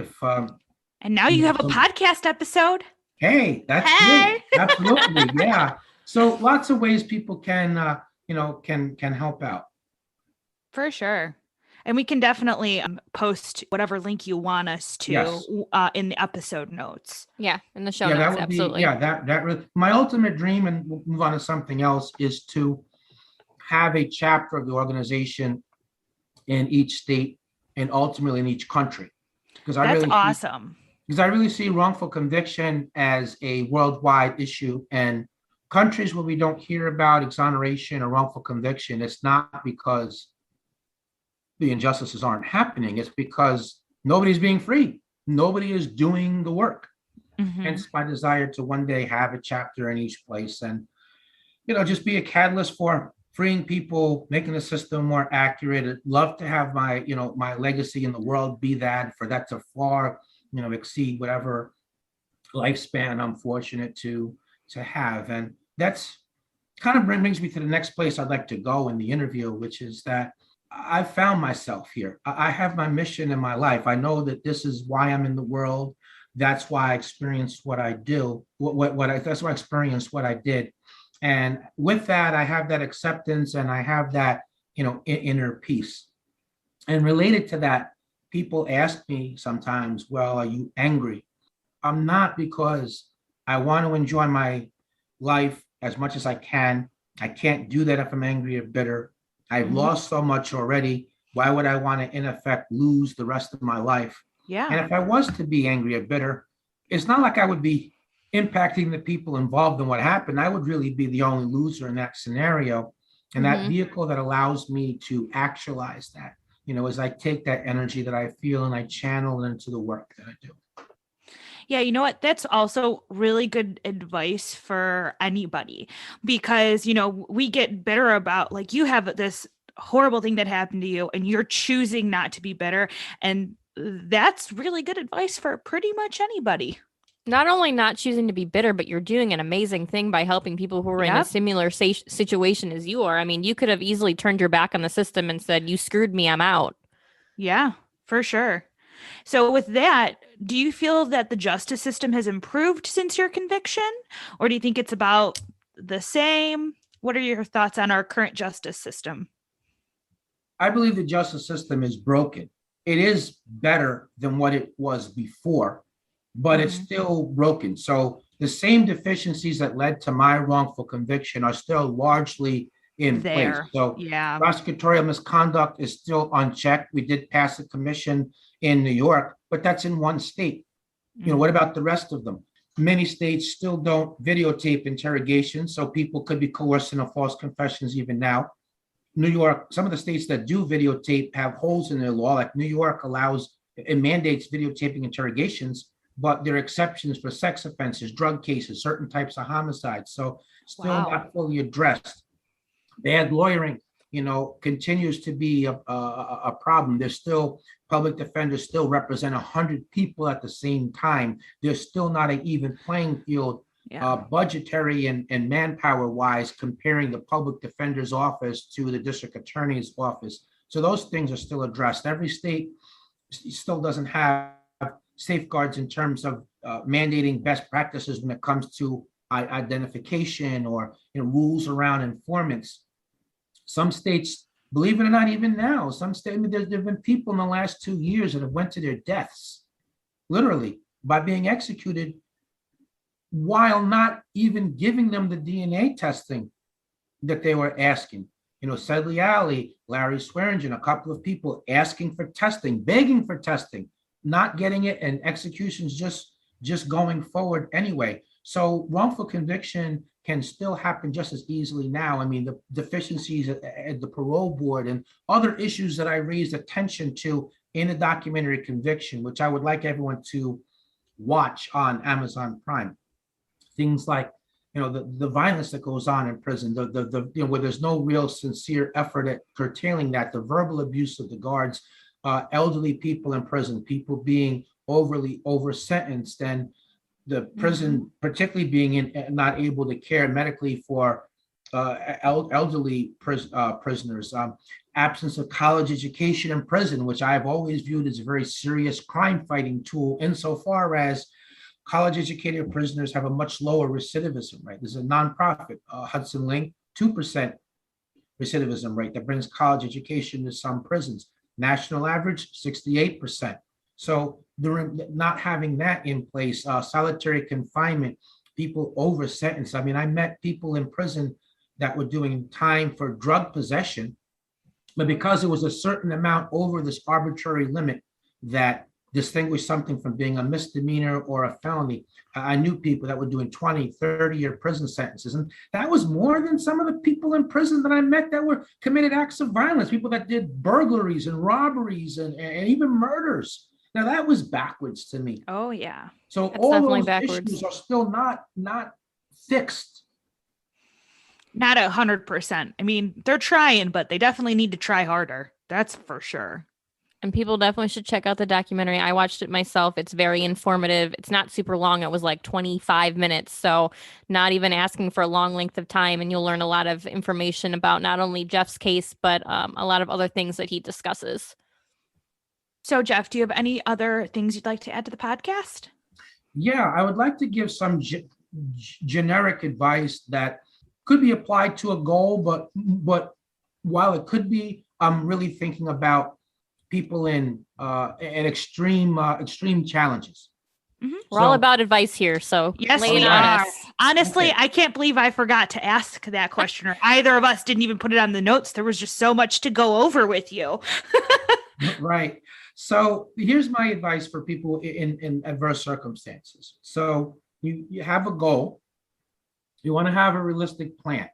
now you have a podcast episode. Hey, that's good. Absolutely, yeah. So lots of ways people can help out. For sure. And we can definitely post whatever link you want us to in the episode notes. Yeah, in the show notes, absolutely. That really, my ultimate dream, and we'll move on to something else, is to have a chapter of the organization in each state and ultimately in each country. Because that's awesome. Because I really see wrongful conviction as a worldwide issue, and countries where we don't hear about exoneration or wrongful conviction, it's not because the injustices aren't happening. It's because nobody's being free. Nobody is doing the work. Mm-hmm. Hence my desire to one day have a chapter in each place and, just be a catalyst for freeing people, making the system more accurate. I'd love to have my legacy in the world be that, for that to far, exceed whatever lifespan I'm fortunate to have. And that's kind of brings me to the next place I'd like to go in the interview, which is that I found myself here. I have my mission in my life. I know that this is why I'm in the world. That's why I experienced what I do. That's why I experienced what I did. And with that, I have that acceptance and I have that, inner peace. And related to that, people ask me sometimes, well, are you angry? I'm not, because I want to enjoy my life as much as I can. I can't do that if I'm angry or bitter. I've lost so much already. Why would I want to, in effect, lose the rest of my life? Yeah. And if I was to be angry or bitter, it's not like I would be impacting the people involved in what happened. I would really be the only loser in that scenario. And that vehicle that allows me to actualize that, as I take that energy that I feel and I channel it into the work that I do. Yeah, you know what? That's also really good advice for anybody, because, we get bitter about, like, you have this horrible thing that happened to you and you're choosing not to be bitter. And that's really good advice for pretty much anybody. Not only not choosing to be bitter, but you're doing an amazing thing by helping people who are in a similar situation as you are. I mean, you could have easily turned your back on the system and said, you screwed me, I'm out. Yeah, for sure. So with that, do you feel that the justice system has improved since your conviction? Or do you think it's about the same? What are your thoughts on our current justice system? I believe the justice system is broken. it is better than what it was before, but it's still broken. So the same deficiencies that led to my wrongful conviction are still largely in place. There. So Yeah. prosecutorial misconduct is still unchecked. We did pass a commission in New York, but that's in one state. You know, what about the rest of them? Many states still don't videotape interrogations, so people could be coerced into false confessions even now. New York, some of the states that do videotape have holes in their law, like New York allows and mandates videotaping interrogations, but there are exceptions for sex offenses, drug cases, certain types of homicides. So still not fully addressed. Bad lawyering, you know, continues to be a problem. There's still public defenders still represent 100 people at the same time. There's still not an even playing field, budgetary and manpower wise, comparing the public defender's office to the district attorney's office. So those things are still addressed. Every state still doesn't have safeguards in terms of mandating best practices when it comes to identification or, you know, rules around informants. Some states, believe it or not, even now, some states, I mean, there have been people in the last 2 years that have went to their deaths, literally, by being executed while not even giving them the DNA testing that they were asking. You know, Sedley Alley, Larry Swearingen, a couple of people asking for testing, begging for testing, not getting it, and executions just going forward anyway. So wrongful conviction can still happen just as easily now. I mean, the deficiencies at the parole board and other issues that I raised attention to in a documentary Conviction, which I would like everyone to watch on Amazon Prime. Things like, you know, the violence that goes on in prison, the you know, where there's no real sincere effort at curtailing that, the verbal abuse of the guards, elderly people in prison, people being overly over sentenced, and the prison particularly being not able to care medically for elderly prisoners, absence of college education in prison, which I've always viewed as a very serious crime fighting tool, insofar as college educated prisoners have a much lower recidivism rate. There's a nonprofit, Hudson Link, 2% recidivism rate that brings college education to some prisons. National average, 68%. So not having that in place, solitary confinement, people over sentenced. I mean, I met people in prison that were doing time for drug possession, but because it was a certain amount over this arbitrary limit that distinguished something from being a misdemeanor or a felony, I knew people that were doing 20, 30-year prison sentences. And that was more than some of the people in prison that I met that were committed acts of violence, people that did burglaries and robberies and even murders. Now that was backwards to me. Oh yeah. So That's all definitely those backwards. issues are still not fixed. Not 100%. I mean, they're trying, but they definitely need to try harder. That's for sure. And people definitely should check out the documentary. I watched it myself. It's very informative. It's not super long. It was like 25 minutes. So not even asking for a long length of time. And you'll learn a lot of information about not only Jeff's case, but a lot of other things that he discusses. So Jeff, do you have any other things you'd like to add to the podcast? Yeah, I would like to give some generic advice that could be applied to a goal, but while it could be, I'm really thinking about people in extreme challenges. We're all about advice here, so yes, lay we it on are. us. Honestly, Okay. I can't believe I forgot to ask that question, or either of us didn't even put it on the notes. There was just so much to go over with you. Right. So here's my advice for people in adverse circumstances. So you have a goal. You want to have a realistic plan.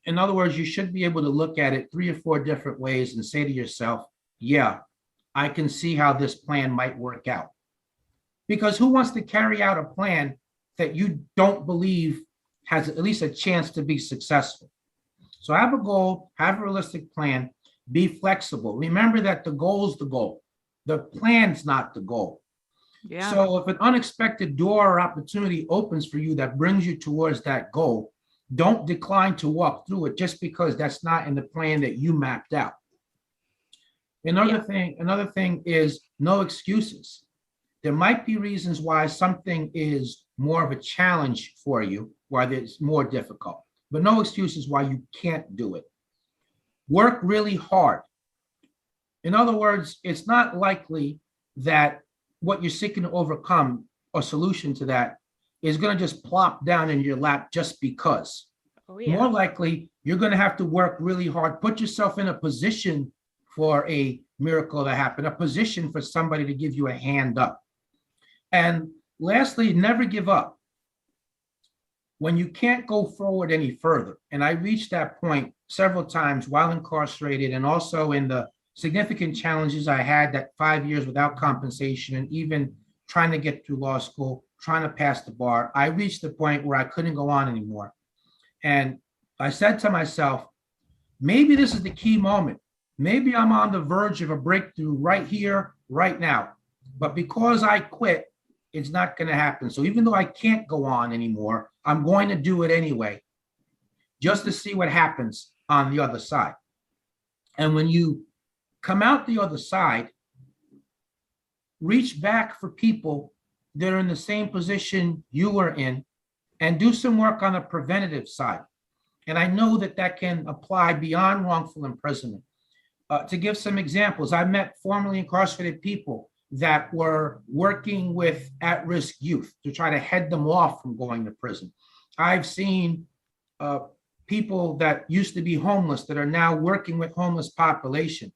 In other words, you should be able to look at it 3 or 4 different ways and say to yourself, yeah, I can see how this plan might work out. Because who wants to carry out a plan that you don't believe has at least a chance to be successful? So have a goal, have a realistic plan, be flexible. Remember that the goal is the goal. The plan's not the goal. Yeah. So if an unexpected door or opportunity opens for you that brings you towards that goal, don't decline to walk through it just because that's not in the plan that you mapped out. Another thing is no excuses. There might be reasons why something is more of a challenge for you, why it's more difficult, but no excuses why you can't do it. Work really hard. In other words, it's not likely that what you're seeking to overcome or solution to that is going to just plop down in your lap just because. Oh More likely, you're going to have to work really hard, put yourself in a position for a miracle to happen, a position for somebody to give you a hand up. And lastly, never give up. When you can't go forward any further, and I reached that point several times while incarcerated and also in the significant challenges I had, that 5 years without compensation, and even trying to get through law school, trying to pass the bar, I reached the point where I couldn't go on anymore. And I said to myself, maybe this is the key moment. Maybe I'm on the verge of a breakthrough right here, right now. But because I quit, it's not going to happen. So even though I can't go on anymore, I'm going to do it anyway, just to see what happens on the other side. And when you come out the other side, reach back for people that are in the same position you were in and do some work on the preventative side. And I know that that can apply beyond wrongful imprisonment. To give some examples, I met formerly incarcerated people that were working with at-risk youth to try to head them off from going to prison. I've seen people that used to be homeless that are now working with homeless population.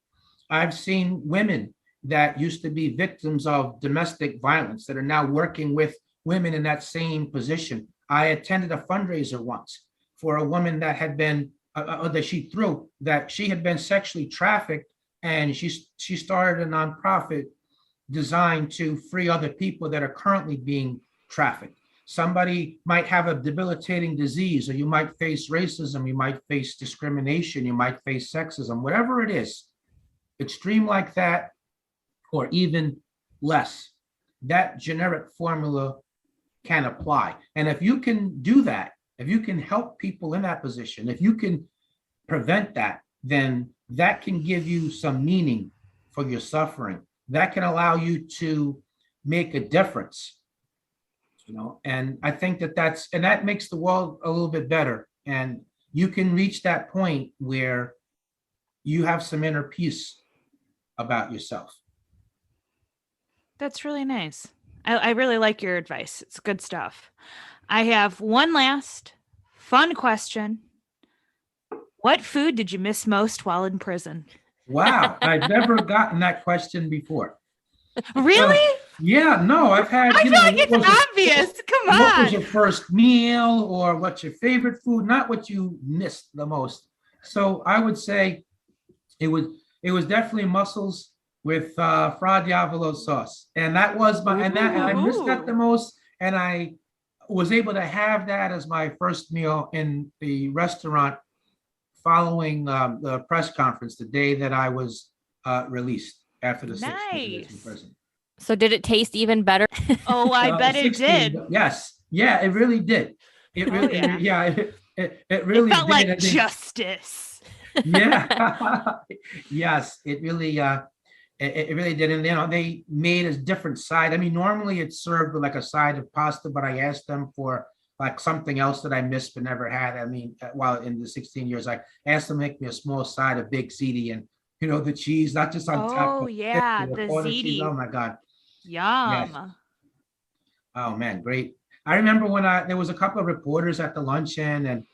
I've seen women that used to be victims of domestic violence that are now working with women in that same position. I attended a fundraiser once for a woman that had been that she had been sexually trafficked, and she started a nonprofit designed to free other people that are currently being trafficked. Somebody might have a debilitating disease, or you might face racism, you might face discrimination, you might face sexism, whatever it is, extreme like that, or even less. That generic formula can apply. And if you can do that, if you can help people in that position, if you can prevent that, then that can give you some meaning for your suffering. That can allow you to make a difference, and I think that makes the world a little bit better. And you can reach that point where you have some inner peace about yourself. That's really nice. I really like your advice. It's good stuff. I have one last fun question. What food did you miss most while in prison? Wow, I've never gotten that question before. Really? Yeah, no, I've had. I feel like it's obvious. Come on. What was your first meal, or what's your favorite food? Not what you missed the most. So I would say it was definitely mussels with Fra Diavolo sauce, and that was and I missed that the most. And I was able to have that as my first meal in the restaurant following the press conference the day that I was released after the 16 years in prison. So did it taste even better? Oh, I bet it did. Yes. Yeah, it really did. It really, it really felt did. like justice. Yeah. Yes, it really, it really did. And, they made a different side. I mean, normally it's served with like a side of pasta, but I asked them for like something else that I missed but never had. I mean, while in the 16 years, I asked them to make me a small side of baked ziti and, the cheese, not just on top. Oh, yeah, the ziti. Oh, my God. Yum. Yes. Oh, man, great. I remember when there was a couple of reporters at the luncheon, and,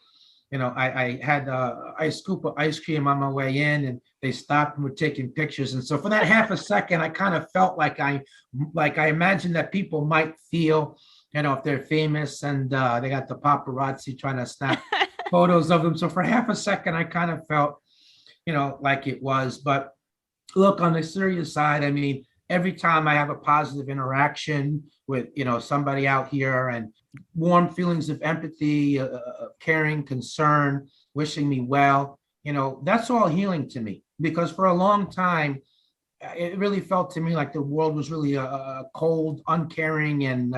I had a scoop of ice cream on my way in, and they stopped and were taking pictures. And so for that half a second, I kind of felt like I imagined that people might feel, if they're famous and they got the paparazzi trying to snap photos of them. So for half a second, I kind of felt, like it was. But look, on the serious side, I mean, every time I have a positive interaction with, somebody out here, and warm feelings of empathy, caring, concern, wishing me well, that's all healing to me. Because for a long time, it really felt to me like the world was really a cold, uncaring, and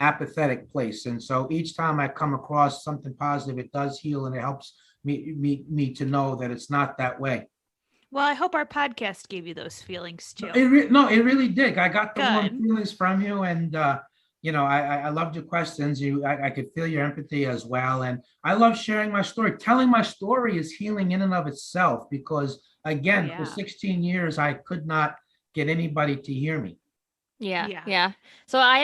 apathetic place. And so each time I come across something positive, it does heal, and it helps me to know that it's not that way. Well, I hope our podcast gave you those feelings too. It really did. I got the warm feelings from you, and I loved your questions. I could feel your empathy as well, and I love sharing my story. Telling my story is healing in and of itself, because Again, yeah. for 16 years, I could not get anybody to hear me. Yeah, Yeah. yeah. So I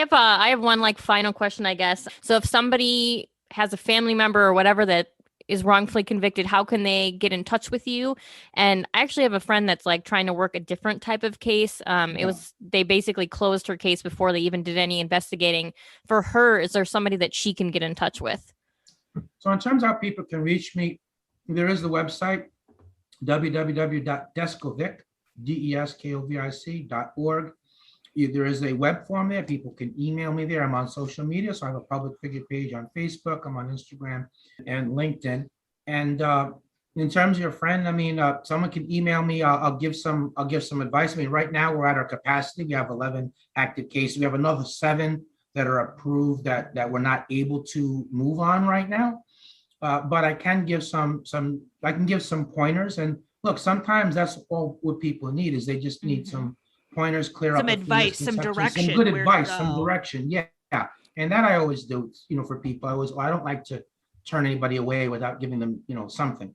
have one like final question, I guess. So if somebody has a family member or whatever that is wrongfully convicted, how can they get in touch with you? And I actually have a friend that's like trying to work a different type of case. It Yeah. was they basically closed her case before they even did any investigating. For her, is there somebody that she can get in touch with? So in terms of how people can reach me, there is the website, www.deskovic, deskovic.org. There is a web form there. People can email me there. I'm on social media, so I have a public figure page on Facebook. I'm on Instagram and LinkedIn. And in terms of your friend, I mean, someone can email me. I'll give some advice. I mean, right now we're at our capacity. We have 11 active cases. We have another 7 that are approved that we're not able to move on right now. But I can give some pointers. And look, sometimes that's all what people need is they just need some pointers, clear Some up a few advice, some misconceptions, direction, some good where to advice, some go. direction. Yeah. And that I always do, for people. I don't like to turn anybody away without giving them, something.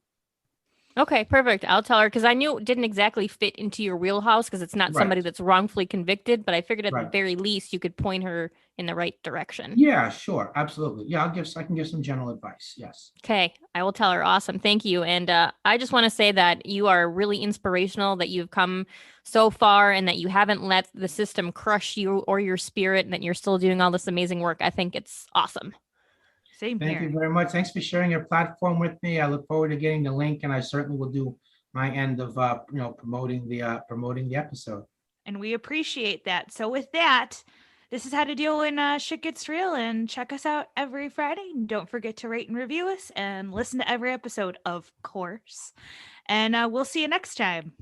Okay, perfect. I'll tell her because I knew it didn't exactly fit into your wheelhouse because it's not somebody Right. that's wrongfully convicted, but I figured at the Right. very least you could point her in the right direction. Yeah, sure. Absolutely. Yeah, I can give some general advice. Yes. Okay, I will tell her. Awesome. Thank you. And I just want to say that you are really inspirational, that you've come so far and that you haven't let the system crush you or your spirit and that you're still doing all this amazing work. I think it's awesome. Same Thank here. you very much. Thanks for sharing your platform with me. I look forward to getting the link, and I certainly will do my end of promoting the episode. And we appreciate that. So with that, this is how to deal when shit gets real. And check us out every Friday. And don't forget to rate and review us and listen to every episode, of course. And we'll see you next time.